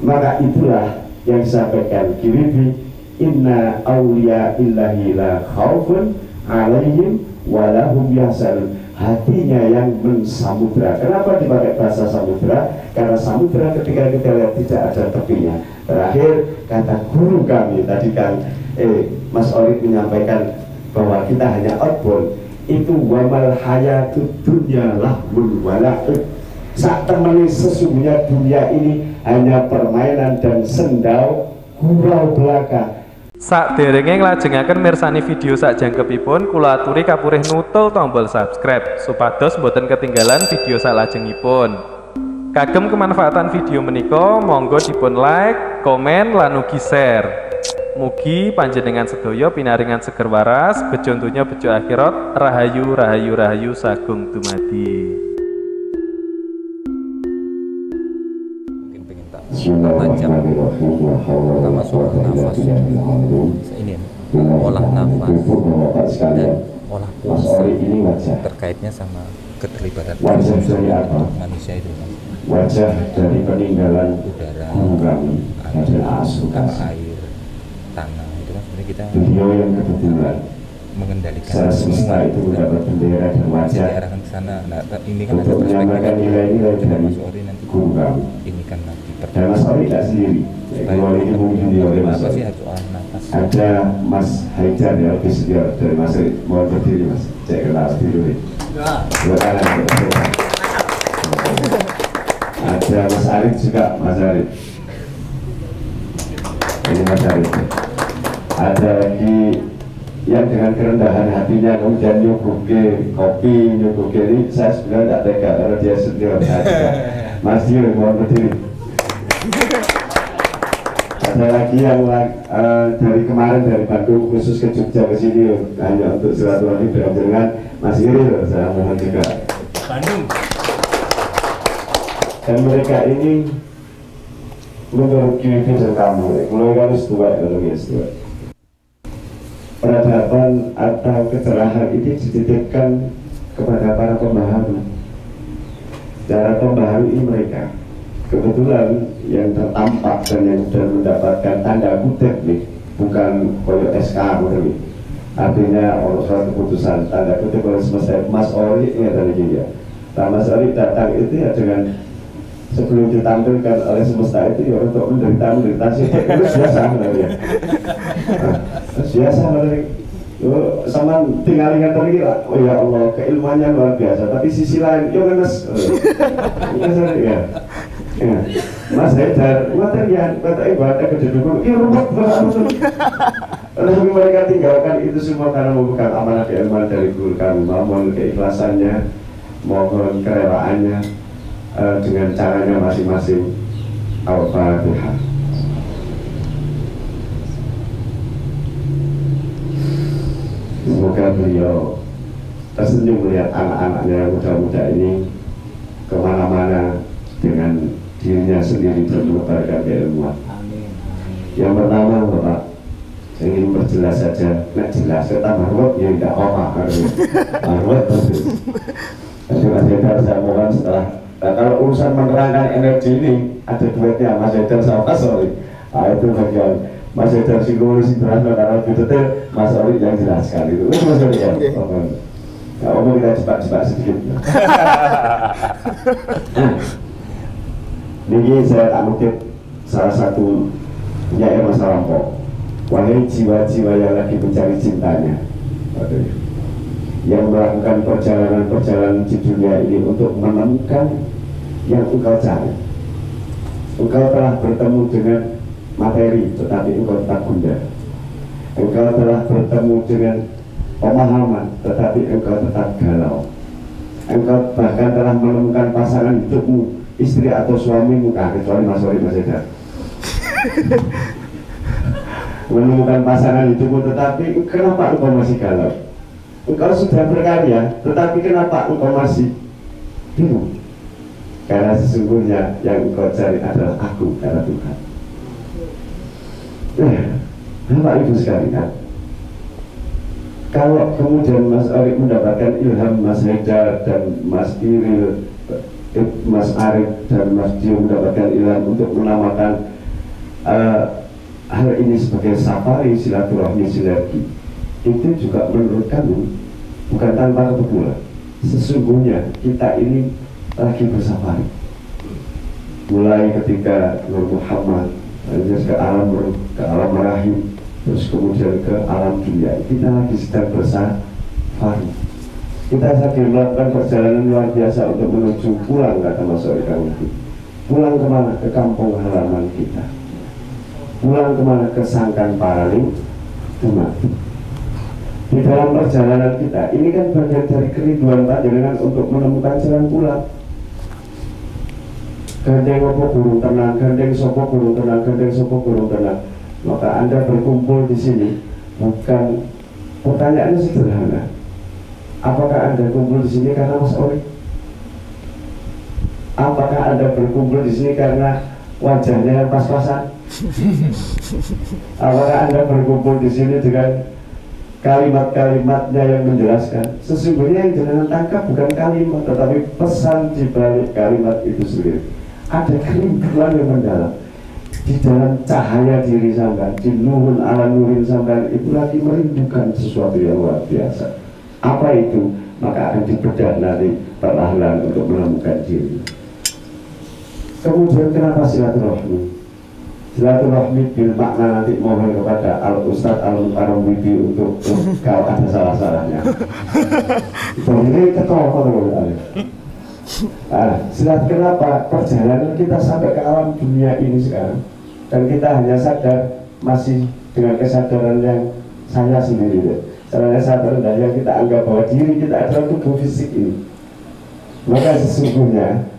Maka itulah yang disampaikan Kiribi, inna awliya illahi la khaufun alaihim walahum yahzanun. Hatinya yang mensamudra. Kenapa dipakai bahasa samudra? Karena samudra ketika kita lihat tidak ada tepinya. Terakhir kata guru kami tadi kan Mas Orid menyampaikan bahwa kita hanya outbound. Itu wamal hayatud dunya lahul wala'ib. Saat temani sesungguhnya dunia ini hanya permainan dan sendau gurau belaka. Saderenge nglajengaken mirsani video sakjangkepipun, kula aturi kapurih nutul tombol subscribe supados boten ketinggalan video salajengipun. Kagem kemanfaatan video menika monggo dipun like, komen lan ugi share. Mugi panjenengan sedaya pinaringan seger waras, bejo donya bejo akhirat, rahayu rahayu rahayu sagung dumadi. Pertama soal nafas ini olah nafas dan olah puasa terkaitnya sama keterlibatan manusia itu wajah dari peninggalan udara, air, tanah itu kan sebenarnya kita beliau yang kebetulan mengendalikan semesta itu mendapat bendera dan wajah diarahkan ke sana. Nah, ini kan ada untuk menyampaikan nilai-nilai dari guru kami. Ini kan nanti dan Mas Ori tidak sendiri. Kalau ini mungkin oleh Mas Ori. Ada Mas Haidar ya, lebih senior dari Mas Ori. Mohon berdiri Mas, cek kenal dulu nih. Ada Mas Arif juga, Mas Arif. Ini Mas Arif. Ada lagi yang dengan kerendahan hatinya kemudian nyuguhke kopi, nyuguhke ini saya sebenarnya tidak tega karena dia senior. Mas Dio, mohon berdiri. Ada lagi yang dari kemarin dari Bandung khusus ke Jogja ke sini hanya untuk silaturahmi dengan Mas Iril, saya mohon juga. Bandung. Dan mereka ini menurut Kiribi dan kamu, mulai harus tua kalau tua. Peradaban atau kecerahan ini dititipkan kepada para pembaharu. Cara pembaharui mereka. Kebetulan yang tertampak dan yang sudah mendapatkan tanda kutip nih, bukan koyo SK nih. Artinya oleh suatu keputusan tanda kutip oleh semesta. Mas Ori ini ada lagi ya. Nah, Mas Ori datang itu ya dengan sebelum ditampilkan oleh semesta itu ya untuk menderita sih itu biasa ya. Biasa sama tinggal ingat tadi, oh ya Allah keilmuannya luar biasa. Tapi sisi lain, yo kan Mas, ya. Mas Haidar, materian, kata ibadah kedudukan, iya rumah betul. Tapi mereka tinggalkan itu semua karena membuka amanah keilmuan dari guru kami, mohon keikhlasannya, mohon kerelaannya dengan caranya masing-masing. Al-Fatihah. Semoga beliau tersenyum melihat anak-anaknya muda-muda ini kemana-mana dengan dirinya sendiri dan menebarkan keilmuan. Yang pertama Bapak, saya ingin memperjelas saja, nggak jelas, kata marwat ya tidak apa-apa marwat terus. Jadi Mas Haidar saya mohon setelah kalau urusan menerangkan energi ini ada duetnya Mas Haidar sama Mas Ori. Itu bagian Mas Haidar singgung berasa karena lebih detail Mas Ori yang jelaskan itu. Mas Ori ya. Nggak apa kita cepat-cepat sedikit. Ini saya tak mungkin salah satu penyair masa lampau. Wahai jiwa-jiwa yang lagi mencari cintanya, yang melakukan perjalanan-perjalanan di dunia ini untuk menemukan yang engkau cari. Engkau telah bertemu dengan materi, tetapi engkau tetap gundah. Engkau telah bertemu dengan pemahaman, tetapi engkau tetap galau. Engkau bahkan telah menemukan pasangan hidupmu, istri atau suamimu, kecuali Mas Ori, Mas Haidar. Menemukan pasangan hidupmu, tetapi kenapa engkau masih galau? Engkau sudah berkarya, tetapi kenapa engkau masih bingung? Karena sesungguhnya yang engkau cari adalah aku, kata Tuhan. Bapak Ibu sekalian, kalau kemudian Mas Ori mendapatkan ilham Mas Haidar dan Mas Iril Mas Arif dan Mas Dio mendapatkan ilham untuk menamakan hal ini sebagai safari silaturahmi sinergi, itu juga menurut kami bukan tanpa kebetulan. Sesungguhnya kita ini lagi bersafari, mulai ketika Nur Muhammad ke alam rahim, terus kemudian ke alam dunia. Kita lagi sedang bersafari. Kita sedang melakukan perjalanan luar biasa untuk menuju pulang, kata Mas Orikang itu. Pulang kemana? Ke kampung halaman kita. Pulang kemana? Ke Sangkan Paraning Dumadi. Di dalam perjalanan kita, ini kan bagian dari kerinduan panjenengan untuk menemukan jalan pulang. Gandeng opo burung tenang, gandeng sopo burung tenang, gandeng sopo burung tenang. Maka Anda berkumpul di sini bukan, pertanyaannya sederhana. Apakah Anda kumpul di sini karena Mas Ori? Apakah Anda berkumpul di sini karena wajahnya yang pas-pasan? Apakah Anda berkumpul di sini dengan kalimat-kalimatnya yang menjelaskan? Sesungguhnya yang jangan tangkap bukan kalimat, tetapi pesan di balik kalimat itu sendiri. Ada kerinduan yang mendalam di dalam cahaya diri sampean, di nurun ala nurin sampean itu lagi merindukan sesuatu yang luar biasa. Apa itu? Maka akan dibedah nanti perlahan untuk menemukan diri. Kemudian kenapa silaturahmi? Silaturahmi bil makna nanti mohon kepada Al Ustadz Al Mukarram Wibi untuk kalau ada salah-salahnya. Ini ketol-ketol. Kenapa perjalanan kita sampai ke alam dunia ini sekarang, dan kita hanya sadar masih dengan kesadaran yang saya sendiri, kesadaran yang kita anggap bahwa diri kita adalah tubuh fisik ini. Maka sesungguhnya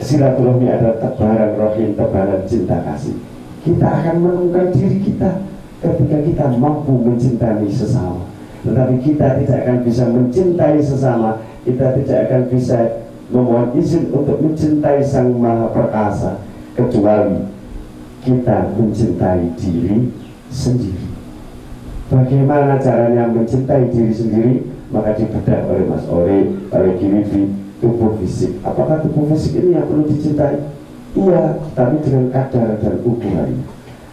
silaturahmi adalah tebaran rohim, tebaran cinta kasih. Kita akan menemukan diri kita ketika kita mampu mencintai sesama. Tetapi kita tidak akan bisa mencintai sesama, kita tidak akan bisa memohon izin untuk mencintai Sang Maha Perkasa kecuali kita mencintai diri sendiri. Bagaimana caranya mencintai diri sendiri? Maka dibedah oleh Mas Ore, oleh Kiwibi, tubuh fisik. Apakah tubuh fisik ini yang perlu dicintai? Iya, tapi dengan kadar dan ukuran.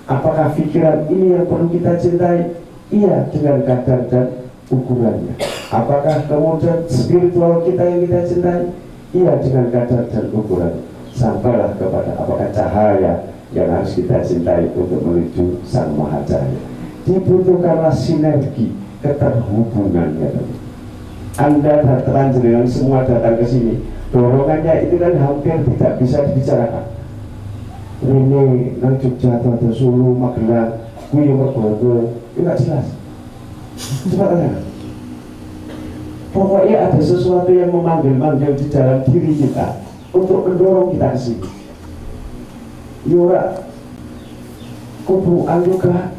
Apakah pikiran ini yang perlu kita cintai? Iya, dengan kadar dan ukurannya. Apakah kemudian spiritual kita yang kita cintai? Iya, dengan kadar dan ukuran. Sampailah kepada apakah cahaya yang harus kita cintai untuk menuju Sang Maha Cahaya. Dibutuhkanlah sinergi, keterhubungan. Anda datang dengan semua datang ke sini, dorongannya itu kan hampir tidak bisa dibicarakan. Ini nang Jogja atau Solo, Magelang, kuwi mergo itu nggak jelas. Coba tanya. Pokoknya ada sesuatu yang memanggil-manggil di dalam diri kita untuk mendorong kita ke sini. Yura kubu juga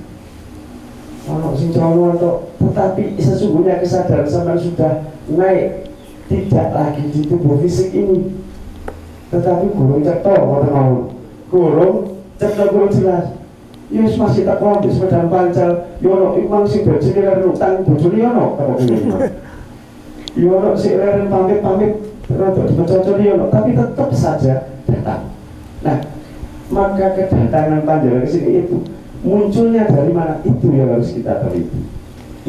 ono sing trono untuk, tetapi sesungguhnya kesadaran sampai sudah naik tidak lagi di tubuh fisik ini, tetapi gurung cetok mau gurung cetok gurung jelas. Yus masih tak paham di sepeda pancal. Yono imang sing berjenengan utang bojone yono karo kene. Yono si leren pamit untuk dipecocok Yono, tapi tetap saja datang. Nah, maka kedatangan panjenengan ke sini itu munculnya dari mana? Itu yang harus kita teliti,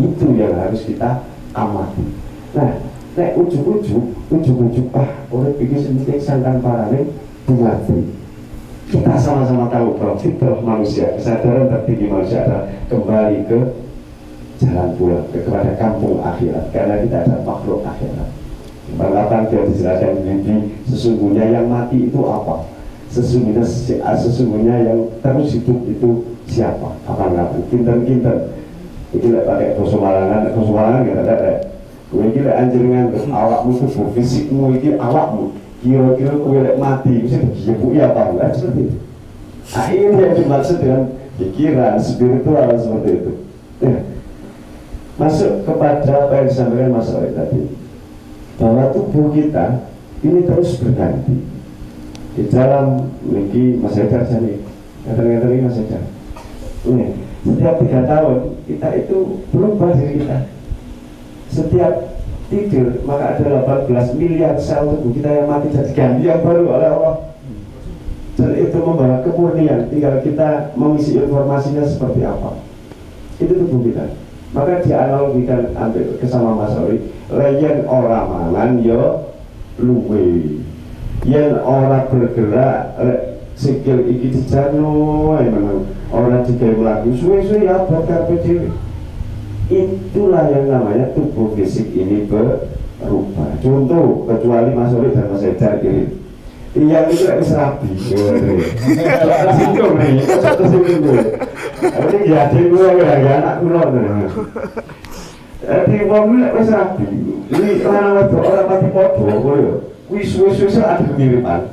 itu yang harus kita amati. Nah, nek ujuk-ujuk oleh pikir penting Sangkan Paraning Dumadi. Kita sama-sama tahu bahwa fitrah manusia, kesadaran tertinggi manusia adalah kembali ke jalan pulang kepada kampung akhirat, karena kita ada makhluk akhirat. Balapan dia dijelaskan ini, sesungguhnya yang mati itu apa? Sesungguhnya yang terus hidup itu siapa? Apa-apa? Kinten-kinten. Ini lah pakai kosomalangan kita ada. Kue kira anjringan awakmu tubuh fisikmu ini awakmu. Kira-kira kue lek mati, mesti dijepuki apa? Enggak seperti itu. Nah, ini yang dimaksud dengan pikiran spiritual seperti itu. Ya. Masuk kepada apa yang disampaikan Mas Roy tadi, bahwa tubuh kita ini terus berganti. Di dalam memiliki Mas Haidar jadi, kadang-kadang ini Mas Haidar. Setiap 3 tahun kita itu berubah diri kita. Setiap tidur, maka ada 18 miliar sel tubuh kita yang mati jadi ganti yang baru oleh Allah. Dan itu membawa kemurnian, tinggal kita mengisi informasinya seperti apa. Itu tubuh kita. Maka dianalogikan ambil kesama Mas Ori, yen ora mangan yo luwe, yen ora bergerak sikil iki dijano memang ora digawe mlaku suwe-suwe ya abot karpe dhewe. Itulah yang namanya tubuh fisik ini berubah. Contoh, kecuali Mas Ori dan Mas Ejar ini yang itu harus rapi tersinggung nih, tersinggung nih ini jadi gue ya anak kulon jadi mobil harus rapi ini orang mati podo wis ada kemiripan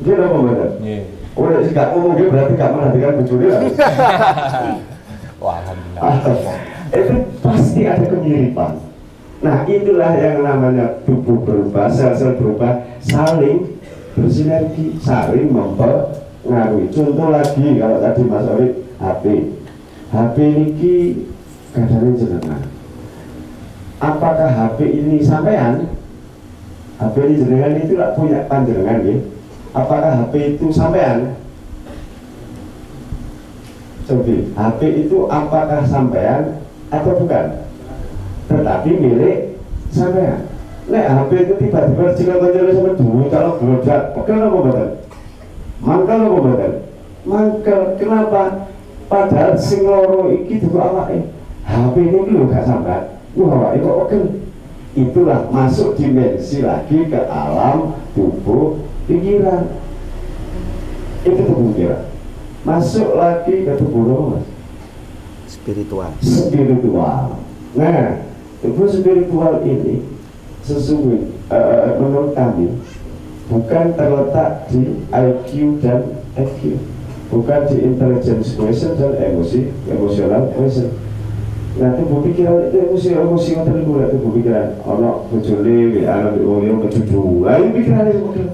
dia udah mau bener udah sih gak ngomong dia berarti gak menantikan pencuri lah wah alhamdulillah itu pasti ada kemiripan. Nah itulah yang namanya tubuh berubah, sel-sel berubah, saling bersinergi, saling mempengaruhi. Contoh lagi kalau tadi Mas Orit HP ini kadang jenengan. Apakah HP ini sampean? HP ini jenengan itu tidak punya panjenengan ya. Apakah HP itu sampean? Coba HP itu apakah sampean atau bukan? Tetapi milik sampean. Nek HP itu tiba-tiba cikal-cikal sama dulu kalau gelodak, kenapa betul? Mangkel apa betul? Mangkel, kenapa? Padahal sing loro iki juga awake. HP ini lho gak sampai. Wah, awake kok oke. Itulah masuk dimensi lagi ke alam tubuh pikiran. Itu tubuh pikiran. Masuk lagi ke tubuh roh, spiritual. Nah, tubuh spiritual ini sesungguhnya menurut kami bukan terletak di IQ dan EQ, bukan di intelligence question dan emosional question. Nah tubuh pikiran itu emosi yang terlibat tubuh pikiran. Ono bojone anak wong kecucu, ayo pikiran itu mungkin.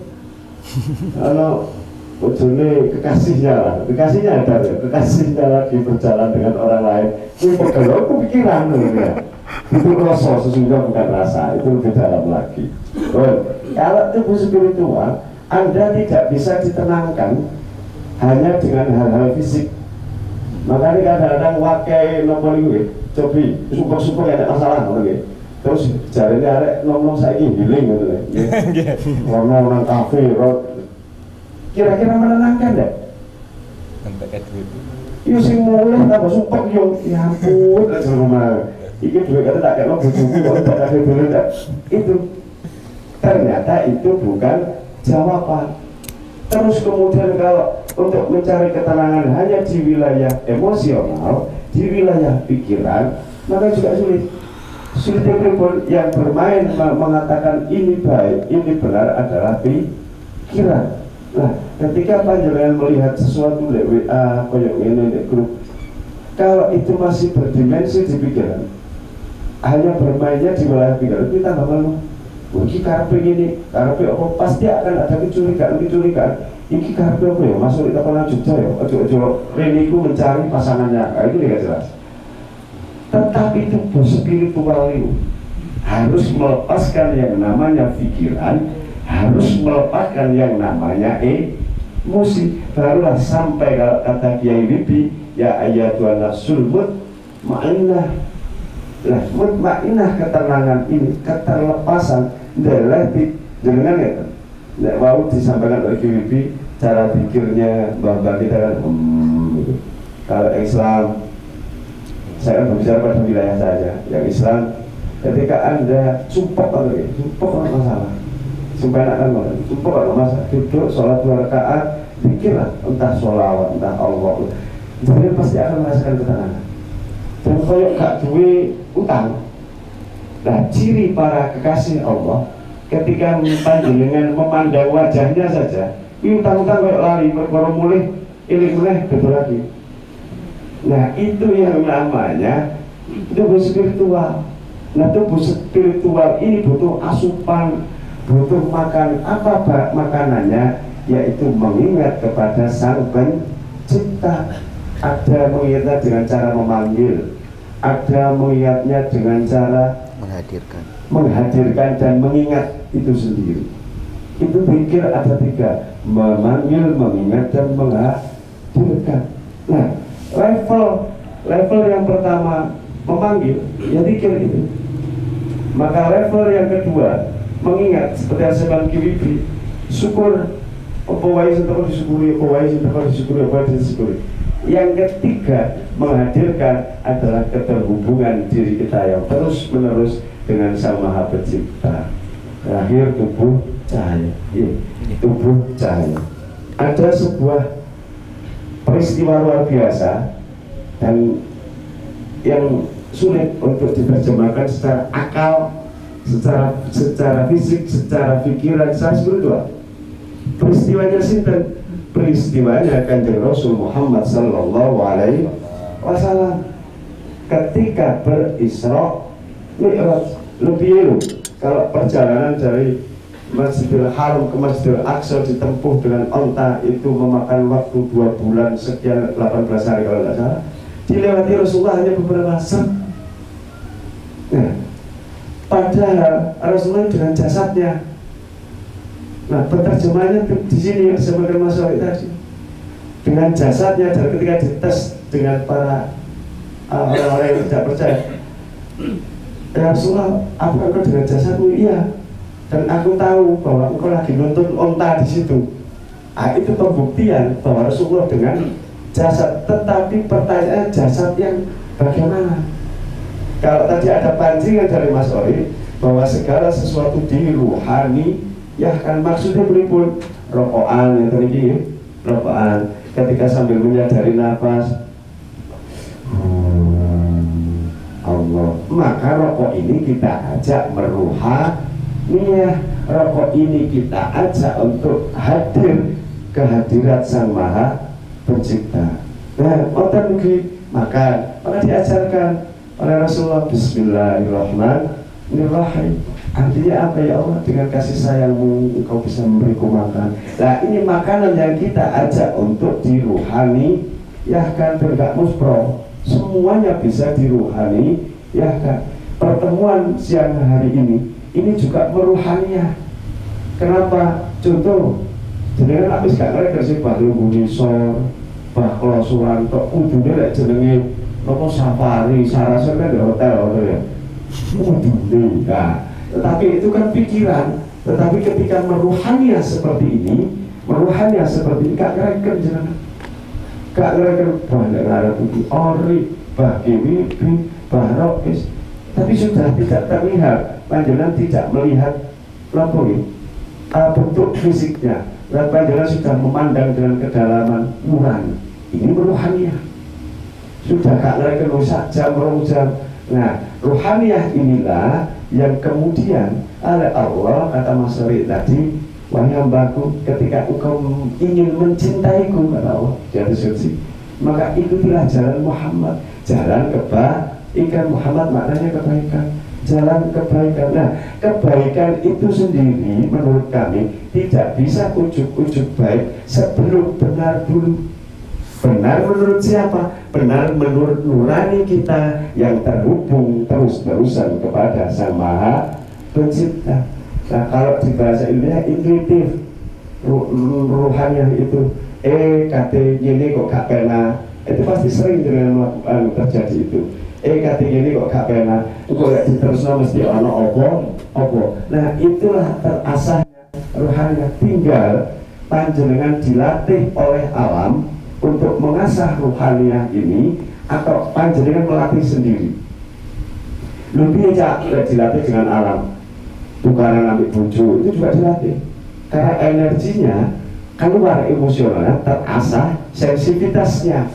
Ono bojone kekasihnya kekasihnya lagi berjalan dengan orang lain. Itu pikiran ya. Itu rasa sesungguhnya bukan rasa, itu lebih dalam lagi. Kalau tubuh spiritual, Anda tidak bisa ditenangkan hanya dengan hal-hal fisik. Makanya kadang-kadang wakai nomor ini, cobi, sumpah-sumpah ada masalah, terus jarinya ada ngomong saya ini healing gitu deh. Ngomong kafe, kira-kira menenangkan deh. Iya sih mulai tambah sumpah ya ampun, iki duit kata tak kayak buku tak ada duit itu ternyata itu bukan jawaban. Terus kemudian kalau untuk mencari ketenangan hanya di wilayah emosional, di wilayah pikiran, maka juga sulit yang bermain mengatakan ini baik, ini benar adalah pikiran. Nah ketika panjenengan melihat sesuatu di WA koyok ini di grup, kalau itu masih berdimensi di pikiran, hanya bermainnya di wilayah pikiran, kita tambah malu. Ini karpe ini, karpe apa? Pasti akan ada kecurigaan. Ini karpe apa ya? Masuk di kapal Jogja ya? Ojo Reniku mencari pasangannya, itu tidak jelas. Tetapi tubuh spiritual itu harus melepaskan yang namanya pikiran, harus melepaskan yang namanya emosi. Barulah sampai kalau kata Kiai Bibi, ya ayatuhan nafsul mutmainnah. Lah mutmainnah ketenangan ini, keterlepasan dari dengan itu. Nek mau disampaikan oleh Kiai cara pikirnya bahwa kita kan gitu. Kalau Islam, saya akan berbicara pada wilayah saja. Yang Islam, ketika Anda sumpah masalah, sumpah masalah, duduk sholat 2 rakaat, pikirlah entah sholawat, entah Allah, jadi pasti akan merasakan ketenangan. Dan kalau gak duwe utang, nah ciri para kekasih Allah ketika panjenengan memandang wajahnya saja, ini utang-utang kayak lari, baru mulai ini mulai betul lagi. Nah itu yang namanya tubuh spiritual. Nah tubuh spiritual ini butuh asupan, butuh makan. Apa makanannya? Yaitu mengingat kepada Sang Pencipta. Ada mengingatnya dengan cara memanggil, ada mengingatnya dengan cara menghadirkan dan mengingat itu sendiri. Itu pikir ada 3, memanggil, mengingat, dan menghadirkan. Nah, level yang pertama memanggil, ya pikir itu. Maka level yang kedua mengingat, seperti aseman kiwibi, syukur, opowai sentuh disyukuri, opowai sentuh disyukuri, opowai disyukuri. Yang ketiga menghadirkan adalah keterhubungan diri kita yang terus menerus dengan Sang Maha Pencipta. Terakhir tubuh cahaya, tubuh cahaya. Ada sebuah peristiwa luar biasa dan yang sulit untuk diterjemahkan secara akal, secara fisik, secara pikiran, secara spiritual. Peristiwanya sinten? Peristiwanya Kanjeng Rasul Muhammad sallallahu alaihi wasallam ketika berisra mi'raj. Lebih kalau perjalanan dari Masjidil Haram ke Masjidil Aqsa ditempuh dengan onta itu memakan waktu 2 bulan sekian 18 hari kalau tidak salah. Dilewati Rasulullah hanya beberapa saat. Nah, padahal Rasulullah dengan jasadnya. Nah, penerjemahannya di sini sebagai masalah tadi. Dengan jasadnya, dan ketika dites dengan para orang-orang yang tidak percaya, ya Rasulullah, apa engkau dengan jasadmu? Iya. Dan aku tahu bahwa engkau lagi nuntun onta di situ. Nah, itu pembuktian bahwa Rasulullah dengan jasad. Tetapi pertanyaan jasad yang bagaimana? Kalau tadi ada pancingan dari Mas Ori bahwa segala sesuatu di ruhani, ya kan maksudnya beripun rokokan yang tadi, rokokan ketika sambil menyadari nafas Allah, maka rokok ini kita ajak meruhaniyah, rokok ini kita ajak untuk hadir kehadirat Sang Maha Pencipta. Nah, maka diajarkan oleh Rasulullah Bismillahirrahmanirrahim. Artinya apa ya Allah, dengan kasih sayangmu engkau bisa memberiku makan. Nah, ini makanan yang kita ajak untuk diruhani, ya kan, bergak muspro. Semuanya bisa diruhani, ya kan. Pertemuan siang hari ini juga meruhaniah. Kenapa? Contoh, jenengan habis gak ngerti sih Pak Lubunisor, Pak Klosuran, kok ujungnya lek jenenge nopo safari, sarasen kan di hotel ya. Nah, tetapi itu kan pikiran. Tetapi ketika meruhaniah seperti ini, kak ngereken jenengan, kak ngereken banyak ngarep itu ori, bah kiwibi, bah rokis, tapi sudah tidak terlihat. Panjenengan tidak melihat bentuk fisiknya, dan panjenengan sudah memandang dengan kedalaman nurani. Ini meruhaniah. Sudah kak ngereken rusak jam, jam. Nah, ruhaniah inilah yang kemudian oleh Allah, kata Mas Ri tadi, wahai hambaku, ketika engkau ingin mencintaiku, kata Allah di atas kursi, maka ikutilah jalan Muhammad, jalan kebaikan. Muhammad maknanya kebaikan, jalan kebaikan. Nah, kebaikan itu sendiri menurut kami tidak bisa ujuk-ujuk baik sebelum benar dulu. Benar menurut siapa? Benar menurut nurani kita yang terhubung terus-terusan kepada Sang Maha Pencipta. Nah, kalau di bahasa Indonesia intuitif, ruhaniah itu kata ini kok gak pernah, itu pasti sering dengan melakukan terjadi itu. Kata ini kok gak pernah, kok diterusnya mesti ono opo. Nah, itulah terasahnya ruhaniah. Tinggal panjenengan dilatih oleh alam untuk mengasah ruhaniah ini, atau panjenengan melatih sendiri. Lebih aja dilatih dengan alam, tukaran ambil bojo itu juga dilatih, karena energinya keluar, emosionalnya terasah, sensitivitasnya.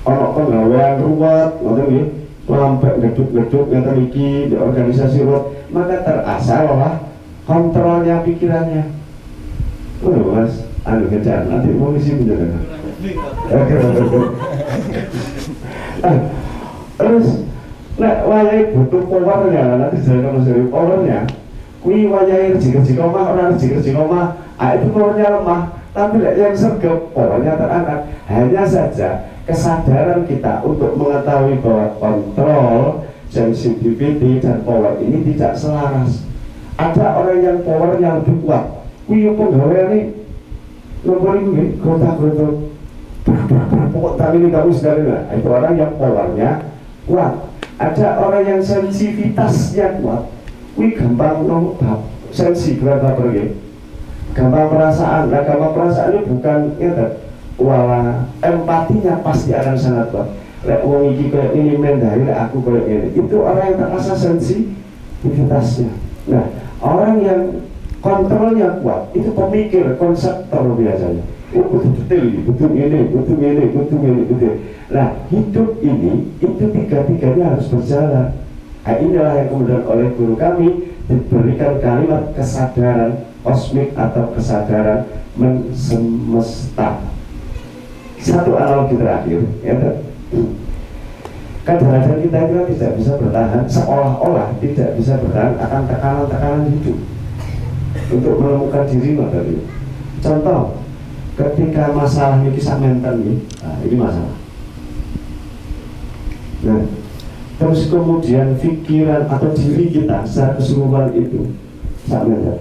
Ono penggawean ruwet, ngoten sampai geduk-geduk ngeten iki di organisasi ruwet, maka terasah lah kontrolnya pikirannya. Mas, kejar nanti polisi menjaga. Terus nek wayahe butuh powernya, nanti jalan dari powernya kui wayahe rezeki omah, orang rezeki omah, itu powernya lemah. Tapi yang sergap powernya terangkat. Hanya saja kesadaran kita untuk mengetahui bahwa kontrol sensitivity dan power ini tidak selaras. Ada orang yang powernya lebih kuat, kuwi penggaweane nomor ini gota-gota pokok tali ini kamu sebenarnya. Itu orang yang powernya kuat. Ada orang yang sensitivitasnya kuat, kuwi gampang nombak sensi berapa pergi, gampang perasaan. Nah, gampang perasaan ini bukan wala empatinya pasti akan sangat kuat. Lek wong iki kayak ini mendari, aku kayak ini. Itu orang yang terasa sensitivitasnya. Nah, orang yang kontrolnya kuat itu pemikir, konseptor biasanya. Betul ini, betul ini, betul ini, betul ini, betul. Nah, hidup ini itu tiga-tiganya harus berjalan. Nah, inilah yang kemudian oleh guru kami diberikan kalimat kesadaran kosmik atau kesadaran mensemesta. Satu analogi terakhir, ya. Kadang-kadang kita itu tidak bisa bertahan, seolah-olah tidak bisa bertahan akan tekanan-tekanan hidup untuk menemukan diri tadi. Contoh, ketika masalah ini kisah mental ini masalah. Nah, terus kemudian pikiran atau diri kita secara keseluruhan itu sak mental.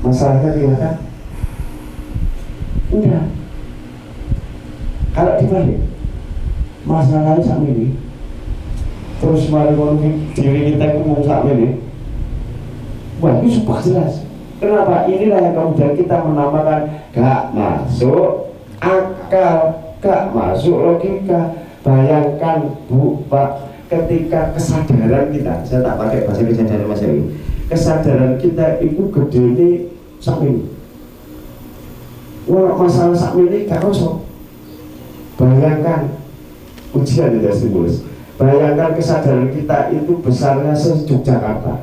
Masalahnya kelihatan? Enggak. Kalau dibalik masalahnya sama ini, terus mari diri kita ngomong sama ini, wah ini super jelas. Kenapa? Inilah yang kemudian kita menamakan gak masuk akal, gak masuk logika. Bayangkan Bu, Pak, ketika kesadaran kita, saya tak pakai bahasa kesadaran Mas Eri, kesadaran kita itu gede ini sama ini. Wah masalah sama ini gak masuk. Bayangkan ujian itu stimulus. Bayangkan kesadaran kita itu besarnya se-Yogyakarta.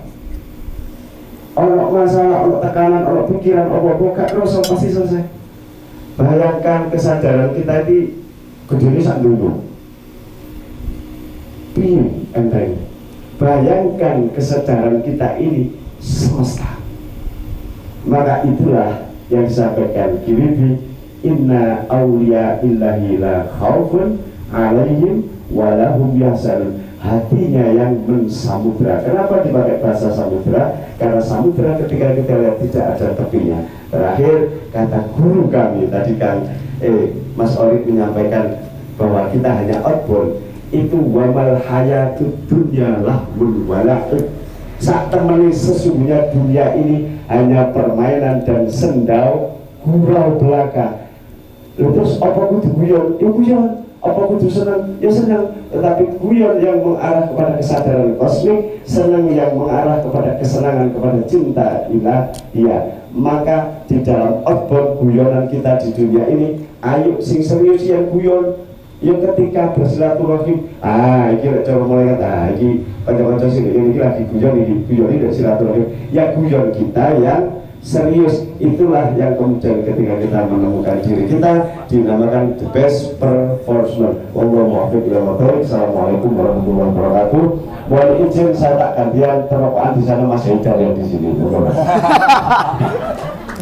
Ono masalah, ono tekanan, ono pikiran, ono gak rasa pasti selesai. Bayangkan kesadaran kita itu gede sak dulu. Piye enteng. Bayangkan kesadaran kita ini semesta. Maka itulah yang disampaikan Kiribi, inna awliya illahi la khawfun alaihim walahum yahzanun. Hatinya yang mensamudra. Kenapa dipakai bahasa samudra? Karena samudra ketika kita lihat tidak ada tepinya. Terakhir kata guru kami tadi kan Mas Orid menyampaikan bahwa kita hanya outbound. Itu wamal hayatud dunya lahul wala'ib. Saat temani sesungguhnya dunia ini hanya permainan dan sendau gurau belaka. Terus apa kudu guyon? Ya guyon. Apa kudu senang? Ya senang. Tetapi guyon yang mengarah kepada kesadaran kosmik, senang yang mengarah kepada kesenangan, kepada cinta ilahiyah. Maka di dalam outbound guyonan kita di dunia ini, ayo sing serius yang guyon. Yang ketika bersilaturahim, ini coba mulai kata, ini panjang-panjang sini, ini lagi guyon ini dan silaturahim. Ya guyon kita yang serius, itulah yang kemudian ketika kita menemukan diri kita dinamakan the best performance. Assalamualaikum warahmatullahi wabarakatuh. Mohon izin saya tak gantian terokokan di sana Mas Haidar yang di sini.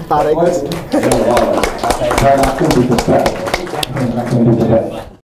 Tarik. Saya aku di depan.